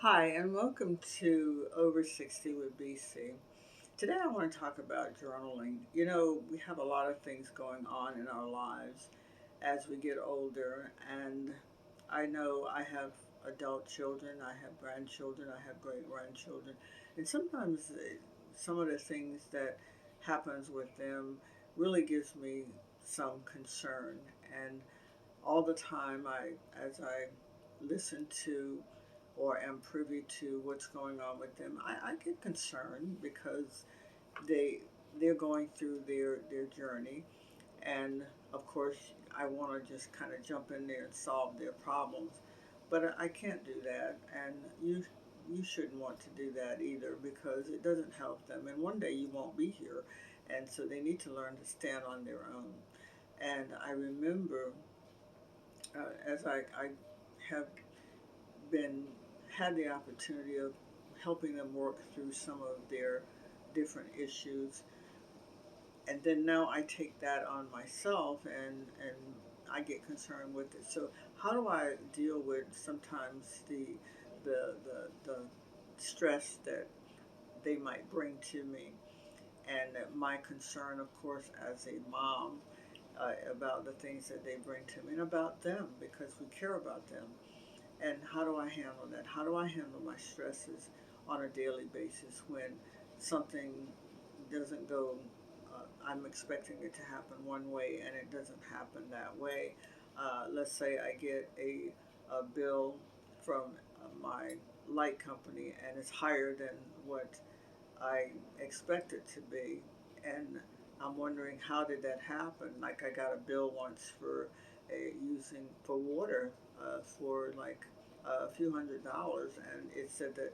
Hi, and welcome to Over 60 with BC. Today I want to talk about journaling. We have a lot of things going on in our lives as we get older, and I know I have adult children, I have grandchildren, I have great grandchildren, and sometimes some of the things that happens with them really gives me some concern. And all the time, as I listen to or am privy to what's going on with them, I get concerned because they they're going through their journey, and of course I want to just kind of jump in there and solve their problems, but I can't do that, and you shouldn't want to do that either because it doesn't help them, and one day you won't be here, and so they need to learn to stand on their own. And I remember as I have been had the opportunity of helping them work through some of their different issues, and then now I take that on myself, and I get concerned with it. So how do I deal with sometimes the stress that they might bring to me, and my concern, of course, as a mom, about the things that they bring to me and about them because we care about them. And how do I handle that? How do I handle my stresses on a daily basis when something doesn't go? I'm expecting it to happen one way and it doesn't happen that way. Let's say I get a bill from my light company and it's higher than what I expect it to be, and I'm wondering how did that happen. Like I got a bill once for using for water for like a few $100s, and it said that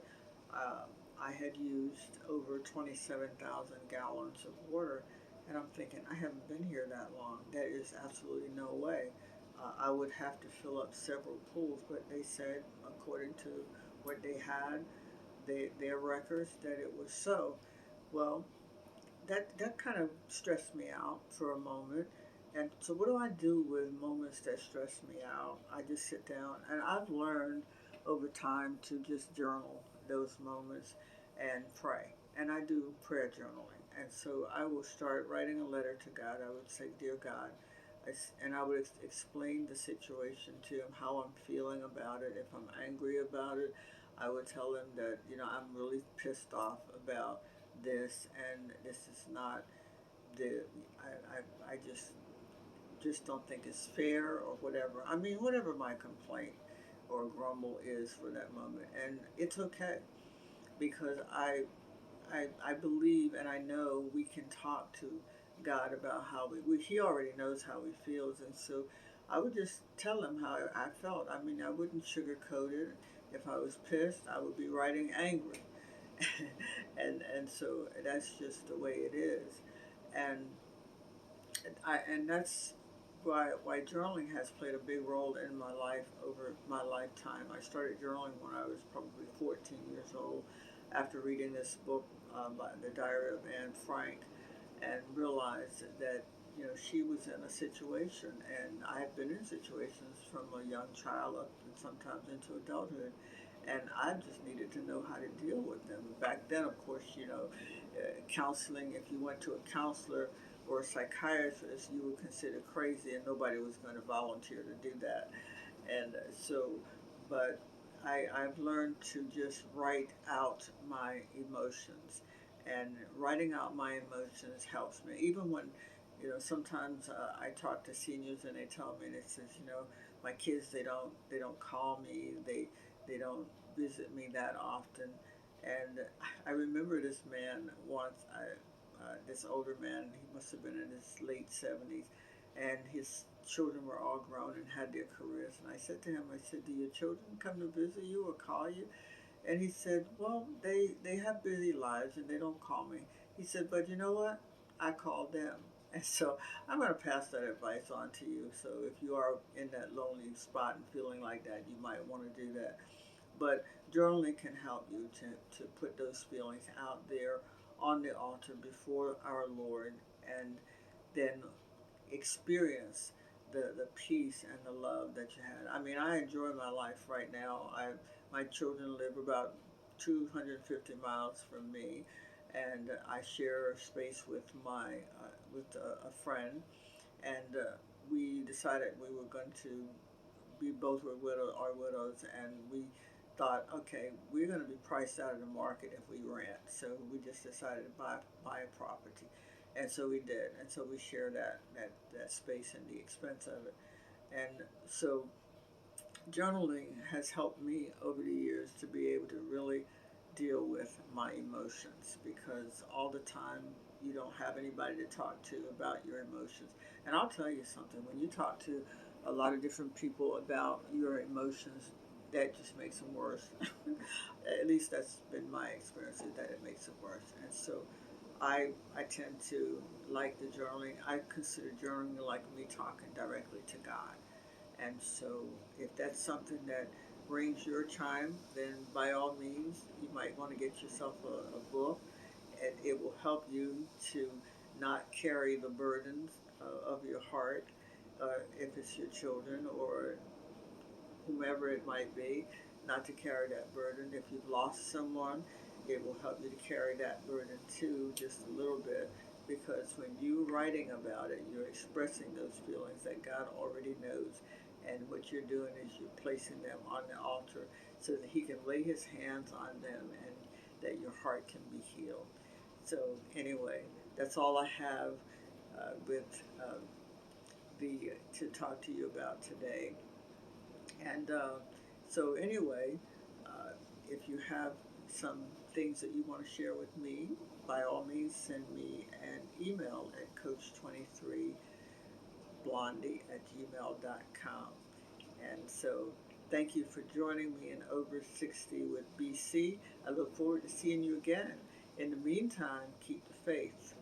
uh, I had used over 27,000 gallons of water, and I'm thinking I haven't been here that long. There is absolutely no way. I would have to fill up several pools, but they said according to what they had their records that it was so. Well, that kind of stressed me out for a moment. And so, what do I do with moments that stress me out? I just sit down, and I've learned over time to just journal those moments and pray. And I do prayer journaling. And so, I will start writing a letter to God. I would say, "Dear God," and I would explain the situation to him, how I'm feeling about it. If I'm angry about it, I would tell him that I'm really pissed off about this, and this is not the I just don't think it's fair or whatever. I mean, whatever my complaint or grumble is for that moment, and it's okay because I believe and I know we can talk to God about how he already knows how he feels, and so I would just tell him how I felt. I mean, I wouldn't sugarcoat it. If I was pissed, I would be writing angry, and so that's just the way it is, and and that's why journaling has played a big role in my life over my lifetime. I started journaling when I was probably 14 years old after reading this book by the Diary of Anne Frank, and realized that she was in a situation, and I had been in situations from a young child up and sometimes into adulthood, and I just needed to know how to deal with them. Back then, of course, counseling. If you went to a counselor or a psychiatrist, you were considered crazy, and nobody was going to volunteer to do that. And but I've learned to just write out my emotions, and writing out my emotions helps me. Even when, sometimes I talk to seniors and they tell me, and it says, my kids they don't call me, they don't visit me that often, and I remember this man once. This older man, he must have been in his late 70s, and his children were all grown and had their careers. And I said to him, I said, "Do your children come to visit you or call you?" And he said, "Well, they have busy lives and they don't call me." He said, "But you know what? I call them." And so I'm going to pass that advice on to you. So if you are in that lonely spot and feeling like that, you might want to do that. But journaling can help you to put those feelings out there on the altar before our Lord, and then experience the peace and the love that you had. I mean, I enjoy my life right now. My children live about 250 miles from me, and I share space with my with a friend, and we decided we were going to we both were are widows, and we thought, okay, we're going to be priced out of the market if we rent. So we just decided to buy a property, and so we did, and so we share that space and the expense of it, and so journaling has helped me over the years to be able to really deal with my emotions, because all the time you don't have anybody to talk to about your emotions. And I'll tell you something, when you talk to a lot of different people about your emotions, that just makes them worse. At least that's been my experience, is that it makes it worse. And so I tend to like the journaling. I consider journaling like me talking directly to God. And so, if that's something that brings your chime, then by all means, you might want to get yourself a book, and it will help you to not carry the burdens of your heart, if it's your children or whomever it might be, not to carry that burden. If you've lost someone, it will help you to carry that burden too, just a little bit, because when you're writing about it, you're expressing those feelings that God already knows. And what you're doing is you're placing them on the altar so that He can lay His hands on them and that your heart can be healed. So, anyway, that's all I have with the to talk to you about today. And so, anyway, if you have some things that you want to share with me, by all means, send me an email at coach23blondie@gmail.com. And so, thank you for joining me in Over 60 with BC. I look forward to seeing you again. In the meantime, keep the faith.